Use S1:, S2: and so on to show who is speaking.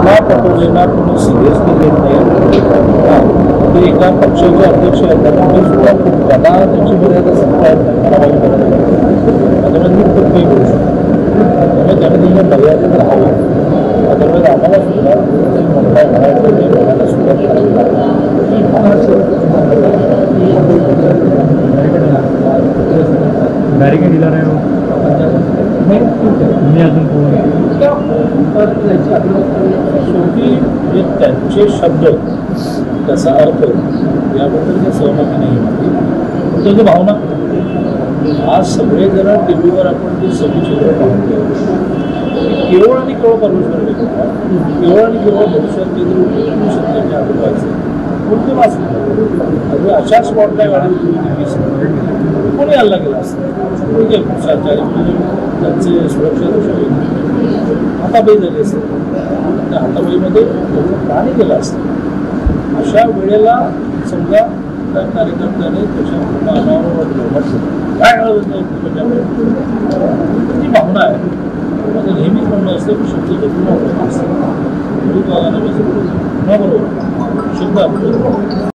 S1: घटना पटवलेला कोणी सिरियसली घेत नाही. ते एका पक्षाचे अध्यक्ष आहेत त्यामुळे सुद्धा त्याला त्याची मर्यादा सांगता येत नाही. त्याच्यामुळे मी खूप काही बोलू शकतो. त्यामुळे त्याने तिने मर्यादेत राहावं. त्यामुळे आम्हाला सुद्धा म्हणायचं ते म्हणायला सुद्धा
S2: बॅरिकेड दिला नाही मी अजून
S1: शेवटी जे त्यांचे शब्द त्याचा अर्थ याबद्दल काही सहमती नाही. त्याची भावना आज सगळेजण टी व्हीवर आपण जे सगळी चित्र पाहतो केवळ आणि केवळ परमेश्वर केवळ आणि केवळ भविष्यात काहीतरी उपयोगी शेतकऱ्यांच्या अनुभवायचं कोणते वाचले अशा स्पॉटला गाडी कोणी हल्ला केला असतं त्यांचे सुरक्षा हाताबाई झाली असेल त्या हाताबाईमध्ये प्राणी गेला असतं. अशा वेळेला समजा त्या कार्यकर्त्याने त्याच्या पूर्ण अनावर काय ती भावना आहे. माझं नेहमीच म्हणणं असतं की शब्द जपून असतं बरोबर शब्द